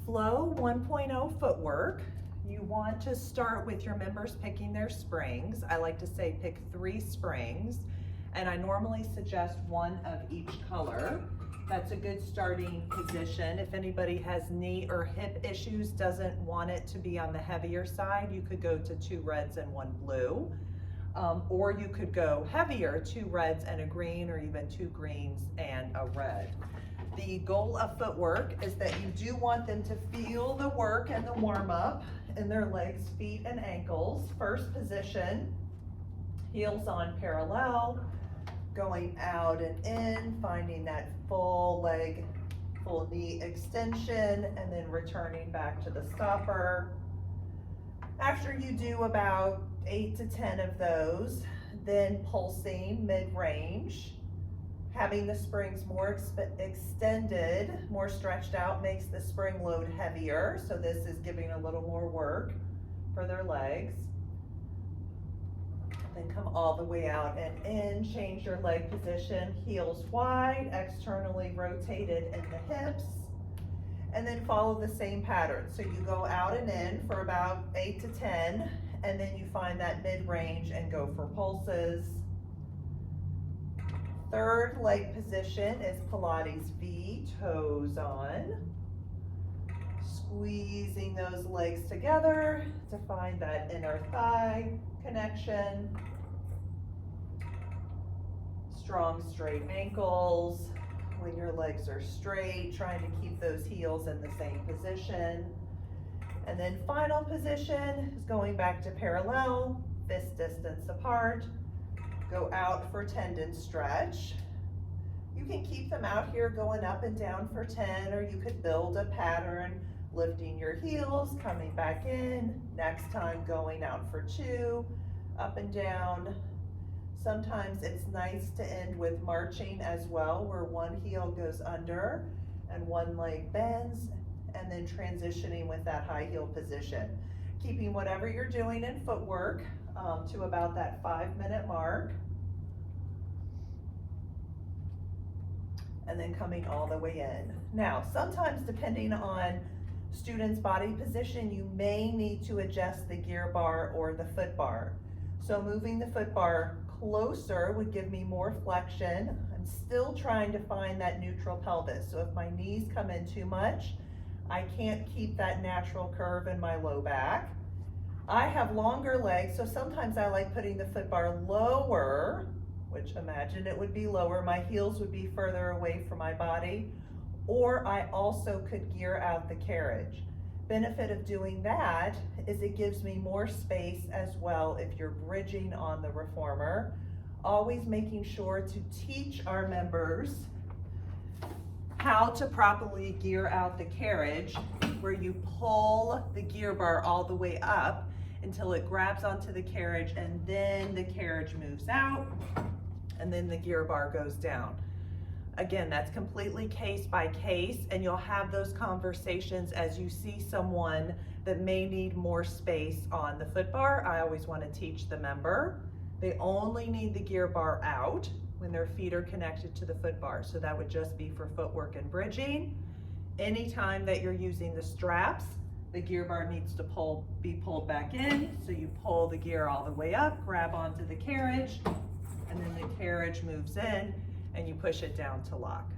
Flow 1.0 footwork. You want to start with your members picking their springs. I like to say pick 3 springs, and I normally suggest 1 of each color. That's a good starting position. If anybody has knee or hip issues, doesn't want it to be on the heavier side, you could go to 2 reds and 1 blue. Or you could go heavier, 2 reds and a green, or even 2 greens and a red. The goal of footwork is that you do want them to feel the work and the warm up in their legs, feet, and ankles. First position, heels on parallel, going out and in, finding that full leg, full knee extension, and then returning back to the stopper. After you do about 8 to 10 of those, then pulsing mid-range. Having the springs more extended, more stretched out, makes the spring load heavier. So this is giving a little more work for their legs. Then come all the way out and in, change your leg position, heels wide, externally rotated in the hips, and then follow the same pattern. So you go out and in for about 8 to 10, and then you find that mid-range and go for pulses. Third leg position is Pilates V, toes on. Squeezing those legs together to find that inner thigh connection. Strong straight ankles. When your legs are straight, trying to keep those heels in the same position. And then final position is going back to parallel, fist distance apart. Go out for tendon stretch. You can keep them out here going up and down for 10, or you could build a pattern, lifting your heels, coming back in, next time going out for 2, up and down. Sometimes it's nice to end with marching as well, where 1 heel goes under and 1 leg bends, and then transitioning with that high heel position. Keeping whatever you're doing in footwork to about that 5-minute mark. And then coming all the way in. Now, sometimes depending on student's body position, you may need to adjust the gear bar or the foot bar. So moving the foot bar closer would give me more flexion. I'm still trying to find that neutral pelvis. So if my knees come in too much, I can't keep that natural curve in my low back. I have longer legs, so sometimes I like putting the foot bar lower, which imagine it would be lower. My heels would be further away from my body, or I also could gear out the carriage. Benefit of doing that is it gives me more space as well if you're bridging on the reformer. Always making sure to teach our members how to properly gear out the carriage, where you pull the gear bar all the way up until it grabs onto the carriage, and then the carriage moves out, and then the gear bar goes down. Again, that's completely case by case, and you'll have those conversations as you see someone that may need more space on the foot bar. I always want to teach the member, they only need the gear bar out when their feet are connected to the foot bar. So that would just be for footwork and bridging. Anytime that you're using the straps, the gear bar needs to be pulled back in. So you pull the gear all the way up, grab onto the carriage, and then the carriage moves in and you push it down to lock.